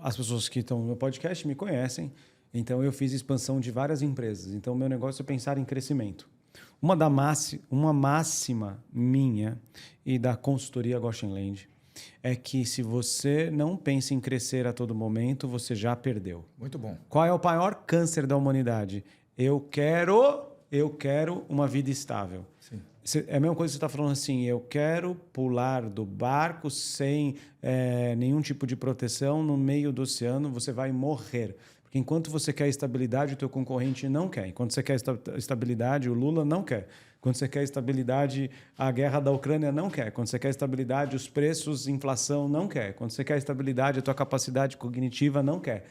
as pessoas que estão no meu podcast me conhecem, então eu fiz expansão de várias empresas. Então, o meu negócio é pensar em crescimento. Uma máxima minha e da consultoria Goshen Land é que se você não pensa em crescer a todo momento, você já perdeu. Muito bom. Qual é o maior câncer da humanidade? Eu quero uma vida estável. Sim. É a mesma coisa que você está falando assim, eu quero pular do barco sem nenhum tipo de proteção no meio do oceano, você vai morrer. Porque enquanto você quer estabilidade, o teu concorrente não quer. Enquanto você quer estabilidade, o Lula não quer. Quando você quer estabilidade, a guerra da Ucrânia não quer. Quando você quer estabilidade, os preços, inflação não quer. Quando você quer estabilidade, a tua capacidade cognitiva não quer.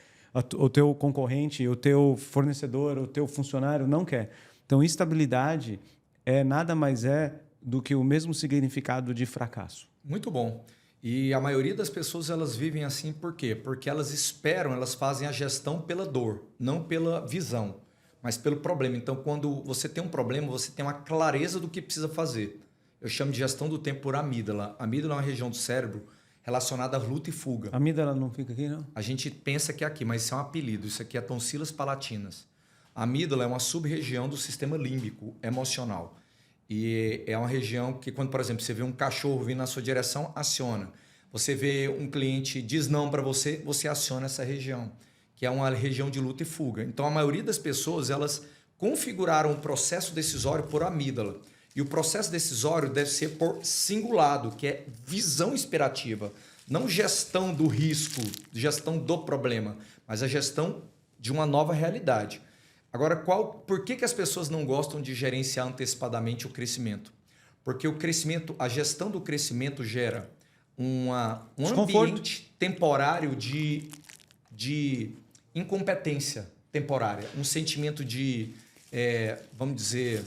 O teu concorrente, o teu fornecedor, o teu funcionário não quer. Então, estabilidade nada mais do que o mesmo significado de fracasso. Muito bom. E a maioria das pessoas elas vivem assim por quê? Porque elas esperam, elas fazem a gestão pela dor, não pela visão, mas pelo problema. Então, quando você tem um problema, você tem uma clareza do que precisa fazer. Eu chamo de gestão do tempo por amígdala. A amígdala é uma região do cérebro relacionada à luta e fuga. A amígdala não fica aqui, não? A gente pensa que é aqui, mas isso é um apelido. Isso aqui é tonsilas palatinas. A amígdala é uma sub-região do sistema límbico emocional. E é uma região que, quando, por exemplo, você vê um cachorro vindo na sua direção, aciona. Você vê um cliente diz não para você, você aciona essa região, que é uma região de luta e fuga. Então, a maioria das pessoas, elas configuraram o processo decisório por amígdala. E o processo decisório deve ser por cingulado, que é visão expirativa. Não gestão do risco, gestão do problema, mas a gestão de uma nova realidade. Agora, por que as pessoas não gostam de gerenciar antecipadamente o crescimento? Porque o crescimento, a gestão do crescimento gera um ambiente temporário de incompetência temporária, um sentimento de, vamos dizer,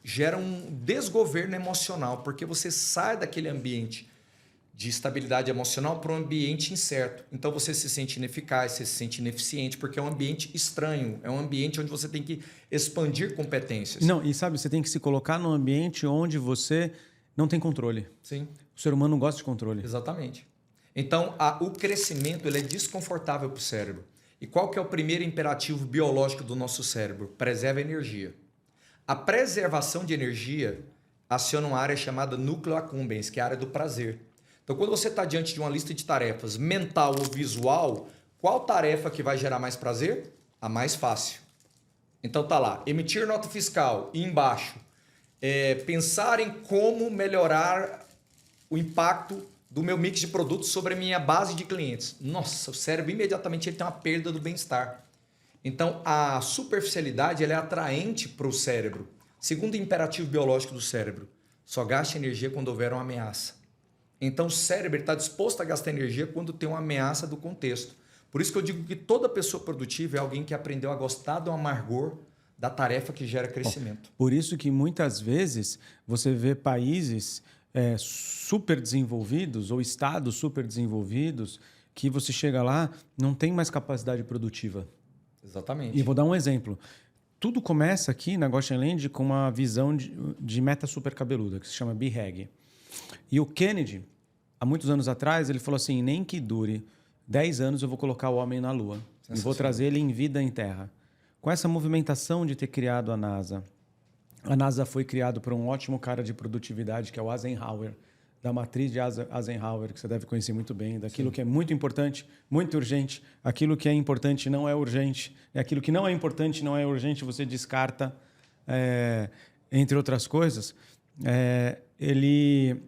gera um desgoverno emocional, porque você sai daquele ambiente de estabilidade emocional para um ambiente incerto. Então você se sente ineficaz, você se sente ineficiente, porque é um ambiente estranho, é um ambiente onde você tem que expandir competências. Não, e sabe, você tem que se colocar num ambiente onde você não tem controle. Sim. O ser humano não gosta de controle. Exatamente. Então, o crescimento ele é desconfortável para o cérebro. E qual que é o primeiro imperativo biológico do nosso cérebro? Preserva a energia. A preservação de energia aciona uma área chamada núcleo accumbens, que é a área do prazer. Então, quando você está diante de uma lista de tarefas mental ou visual, qual tarefa que vai gerar mais prazer? A mais fácil. Então, tá lá, emitir nota fiscal e embaixo, pensar em como melhorar o impacto do meu mix de produtos sobre a minha base de clientes. Nossa, o cérebro imediatamente ele tem uma perda do bem-estar. Então, a superficialidade ela é atraente para o cérebro. Segundo o imperativo biológico do cérebro, só gaste energia quando houver uma ameaça. Então, o cérebro está disposto a gastar energia quando tem uma ameaça do contexto. Por isso que eu digo que toda pessoa produtiva é alguém que aprendeu a gostar do amargor da tarefa que gera crescimento. Bom, por isso que muitas vezes você vê países super desenvolvidos ou estados super desenvolvidos que você chega lá não tem mais capacidade produtiva. Exatamente. E vou dar um exemplo. Tudo começa aqui na Goshen Land com uma visão de meta super cabeluda, que se chama BHAG. E o Kennedy, há muitos anos atrás, ele falou assim, nem que dure 10 anos eu vou colocar o homem na Lua e vou trazer ele em vida em Terra. Com essa movimentação de ter criado a NASA foi criada por um ótimo cara de produtividade, que é o Eisenhower, da matriz de Eisenhower, que você deve conhecer muito bem, daquilo que é muito importante, muito urgente, aquilo que é importante não é urgente, e aquilo que não é importante não é urgente, você descarta, entre outras coisas. Ele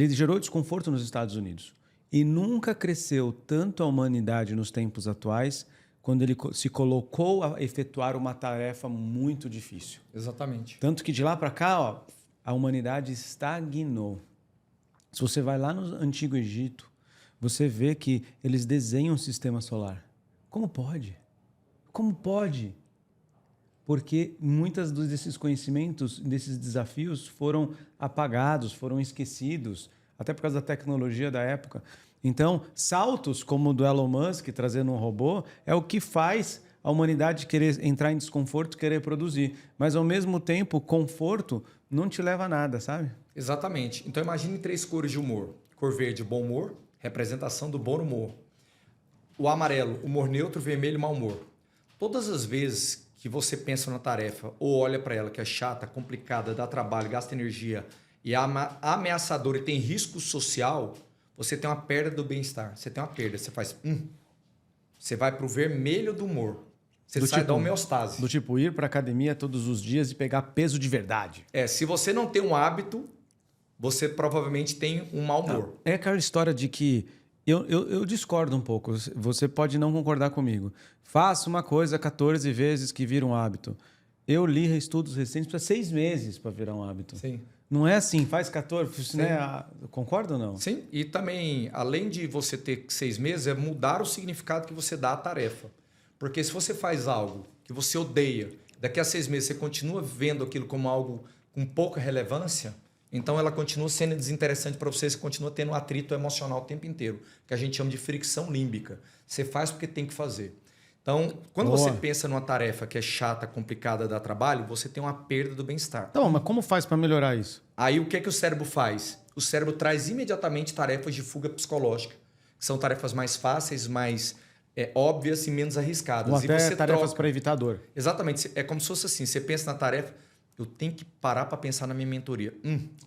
gerou desconforto nos Estados Unidos e nunca cresceu tanto a humanidade nos tempos atuais quando ele se colocou a efetuar uma tarefa muito difícil. Exatamente. Tanto que de lá para cá, a humanidade estagnou. Se você vai lá no Antigo Egito, você vê que eles desenham um sistema solar. Como pode? Como pode? Porque muitos desses conhecimentos, desses desafios foram apagados, foram esquecidos, até por causa da tecnologia da época. Então, saltos como o do Elon Musk, trazendo um robô, é o que faz a humanidade querer entrar em desconforto, querer produzir. Mas, ao mesmo tempo, conforto não te leva a nada, sabe? Exatamente. Então, imagine 3 cores de humor. Cor verde, bom humor, representação do bom humor. o amarelo, humor neutro, vermelho, mau humor. Todas as vezes que você pensa na tarefa ou olha para ela que é chata, complicada, dá trabalho, gasta energia e é ameaçadora e tem risco social, você tem uma perda do bem-estar. Você tem uma perda. Você faz... Você vai para o vermelho do humor. Você sai da homeostase. Do tipo, ir para academia todos os dias e pegar peso de verdade. Se você não tem um hábito, você provavelmente tem um mau humor. É aquela história de que... Eu discordo um pouco. Você pode não concordar comigo. Faça uma coisa 14 vezes que vira um hábito. Eu li estudos recentes para 6 meses para virar um hábito. Sim. Não é assim, faz 14, né? Concorda ou não? Sim, e também, além de você ter 6 meses, é mudar o significado que você dá à tarefa. Porque se você faz algo que você odeia, daqui a 6 meses você continua vendo aquilo como algo com pouca relevância, então ela continua sendo desinteressante para você continua tendo um atrito emocional o tempo inteiro, que a gente chama de fricção límbica. Você faz porque tem que fazer. Então, quando você pensa numa tarefa que é chata, complicada, dá trabalho, você tem uma perda do bem-estar. Então, mas como faz para melhorar isso? Aí o que é que o cérebro faz? O cérebro traz imediatamente tarefas de fuga psicológica, que são tarefas mais fáceis, mais óbvias e menos arriscadas. Ou até e você tarefas para evitar dor. Exatamente. É como se fosse assim, você pensa na tarefa, eu tenho que parar para pensar na minha mentoria.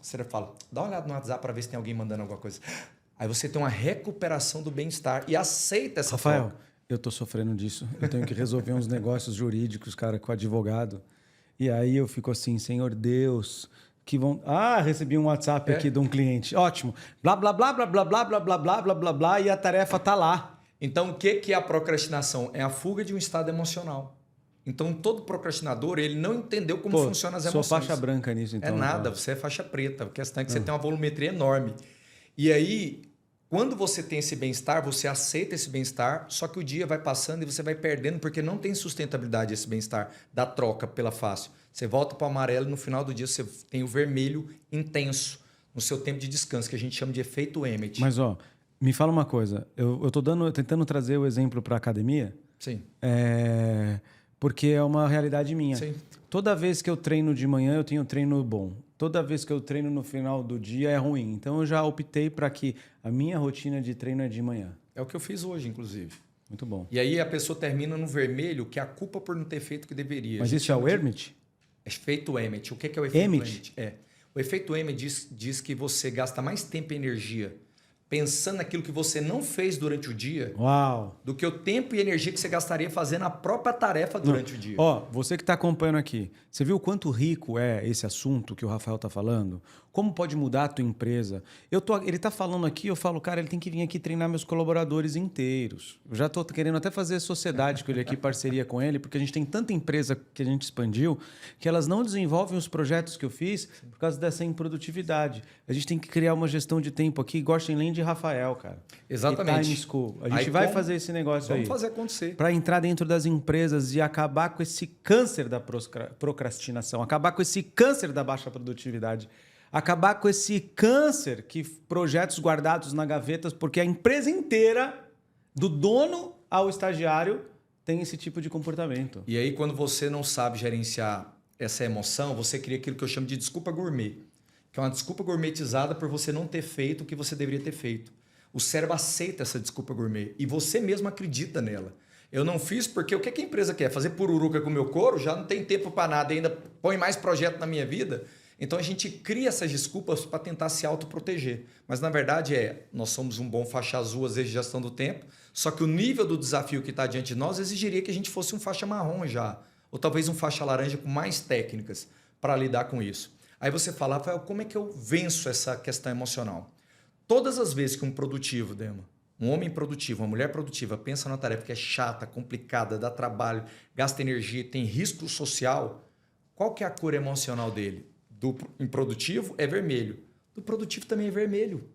Você fala, dá uma olhada no WhatsApp para ver se tem alguém mandando alguma coisa. Aí você tem uma recuperação do bem-estar e aceita essa Rafael, eu tô sofrendo disso. Eu tenho que resolver uns negócios jurídicos, cara, com o advogado. E aí eu fico assim, Senhor Deus, que vão... recebi um WhatsApp aqui de um cliente. Ótimo. Blá, blá, blá, blá, blá, blá, blá, blá, blá, blá, blá, blá, e a tarefa tá lá. Então, o que é a procrastinação? É a fuga de um estado emocional. Então, todo procrastinador, ele não entendeu como funcionam as emoções. Sou faixa branca nisso, então. É nada, você é faixa preta. A questão é que você tem uma volumetria enorme. E aí, quando você tem esse bem-estar, você aceita esse bem-estar, só que o dia vai passando e você vai perdendo porque não tem sustentabilidade esse bem-estar da troca pela fácil. Você volta para o amarelo e no final do dia você tem o vermelho intenso no seu tempo de descanso, que a gente chama de efeito Emmett. Mas, me fala uma coisa. Eu tô tentando trazer o exemplo para a academia. Sim. Porque é uma realidade minha. Sim. Toda vez que eu treino de manhã, eu tenho treino bom. Toda vez que eu treino no final do dia, é ruim. Então, eu já optei para que a minha rotina de treino é de manhã. É o que eu fiz hoje, inclusive. Muito bom. E aí a pessoa termina no vermelho, que é a culpa por não ter feito o que deveria. Mas isso é o Emmett? Efeito Emmett. O que é o efeito Emmett? O efeito Emmett diz que você gasta mais tempo e energia pensando naquilo que você não fez durante o dia. Uau! Do que o tempo e energia que você gastaria fazendo a própria tarefa durante o dia. Você que está acompanhando aqui, você viu o quanto rico é esse assunto que o Rafael está falando? Como pode mudar a tua empresa? Ele está falando aqui, eu falo, cara, ele tem que vir aqui treinar meus colaboradores inteiros. Eu já estou querendo até fazer sociedade com ele aqui, parceria com ele, porque a gente tem tanta empresa que a gente expandiu que elas não desenvolvem os projetos que eu fiz por causa dessa improdutividade. A gente tem que criar uma gestão de tempo aqui, Goshen de Rafael, cara. Exatamente. E Time School. A gente vai fazer esse negócio aí. Vamos fazer acontecer. Para entrar dentro das empresas e acabar com esse câncer da procrastinação, acabar com esse câncer da baixa produtividade, acabar com esse câncer que projetos guardados na gaveta, porque a empresa inteira, do dono ao estagiário, tem esse tipo de comportamento. E aí, quando você não sabe gerenciar essa emoção, você cria aquilo que eu chamo de desculpa gourmet, que é uma desculpa gourmetizada por você não ter feito o que você deveria ter feito. O cérebro aceita essa desculpa gourmet e você mesmo acredita nela. Eu não fiz porque o que a empresa quer? Fazer pururuca com o meu couro? Já não tem tempo para nada, ainda põe mais projeto na minha vida? Então a gente cria essas desculpas para tentar se autoproteger. Mas na verdade nós somos um bom faixa azul, às vezes, de gestão do tempo, só que o nível do desafio que está diante de nós exigiria que a gente fosse um faixa marrom já, ou talvez um faixa laranja com mais técnicas para lidar com isso. Aí você fala, Rafael, como é que eu venço essa questão emocional? Todas as vezes que um produtivo, Dema, um homem produtivo, uma mulher produtiva pensa numa tarefa que é chata, complicada, dá trabalho, gasta energia, tem risco social, qual que é a cor emocional dele? Do improdutivo é vermelho. Do produtivo também é vermelho.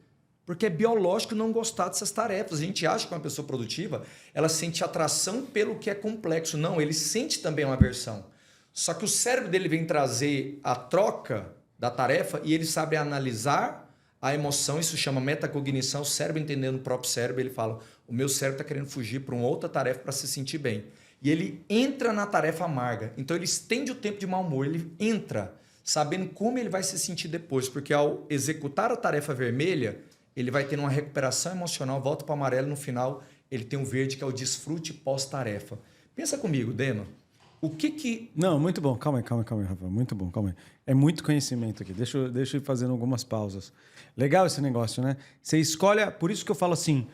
Porque é biológico não gostar dessas tarefas. A gente acha que uma pessoa produtiva, ela sente atração pelo que é complexo. Não, ele sente também uma aversão. Só que o cérebro dele vem trazer a troca da tarefa e ele sabe analisar a emoção. Isso chama metacognição. O cérebro entendendo o próprio cérebro, ele fala, o meu cérebro está querendo fugir para uma outra tarefa para se sentir bem. E ele entra na tarefa amarga. Então ele estende o tempo de mau humor. Ele entra sabendo como ele vai se sentir depois. Porque ao executar a tarefa vermelha, ele vai ter uma recuperação emocional, volta para o amarelo no final, ele tem um verde que é o desfrute pós-tarefa. Pensa comigo, Deno. O que... Não, muito bom. Calma aí, Rafael. Muito bom, calma aí. É muito conhecimento aqui. Deixa eu ir fazendo algumas pausas. Legal esse negócio, né? Você escolhe... Por isso que eu falo assim...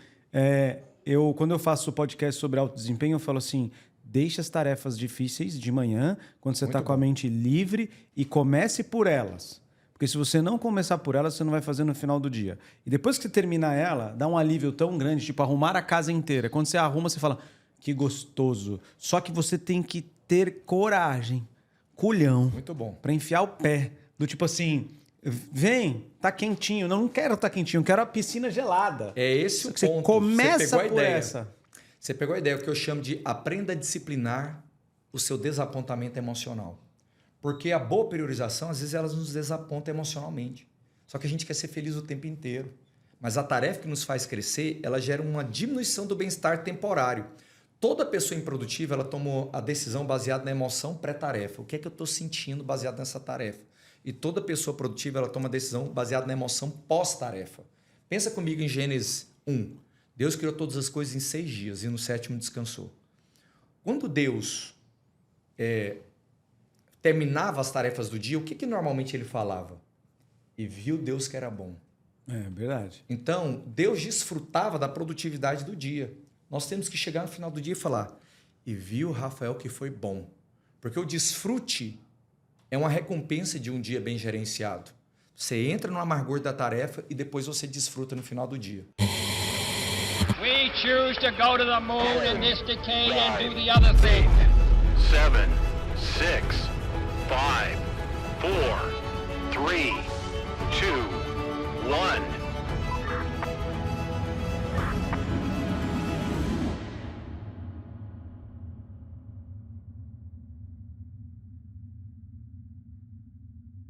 quando eu faço podcast sobre alto desempenho, eu falo assim... Deixe as tarefas difíceis de manhã, quando você está com a mente livre, e comece por elas. Porque se você não começar por elas, você não vai fazer no final do dia. E depois que você terminar ela, dá um alívio tão grande, tipo arrumar a casa inteira. Quando você arruma, você fala, que gostoso. Só que você tem que ter coragem, culhão, muito bom, para enfiar o pé. Do tipo assim, vem, tá quentinho. Não quero tá quentinho, eu quero a piscina gelada. É esse o ponto. Você começa por essa. Você pegou a ideia, o que eu chamo de aprenda a disciplinar o seu desapontamento emocional. Porque a boa priorização, às vezes, elas nos desaponta emocionalmente. Só que a gente quer ser feliz o tempo inteiro. Mas a tarefa que nos faz crescer, ela gera uma diminuição do bem-estar temporário. Toda pessoa improdutiva, ela tomou a decisão baseada na emoção pré-tarefa. O que é que eu estou sentindo baseado nessa tarefa? E toda pessoa produtiva, ela toma a decisão baseada na emoção pós-tarefa. Pensa comigo em Gênesis 1. Deus criou todas as coisas em 6 dias e no 7º descansou. Quando Deus terminava as tarefas do dia, o que normalmente ele falava? E viu Deus que era bom. É verdade. Então, Deus desfrutava da produtividade do dia. Nós temos que chegar no final do dia e falar, e viu Rafael que foi bom. Porque o desfrute é uma recompensa de um dia bem gerenciado. Você entra no amargor da tarefa e depois você desfruta no final do dia. We choose to go to the moon in this decade and do the other thing. 7, 6, 5, 4, 3, 2, 1.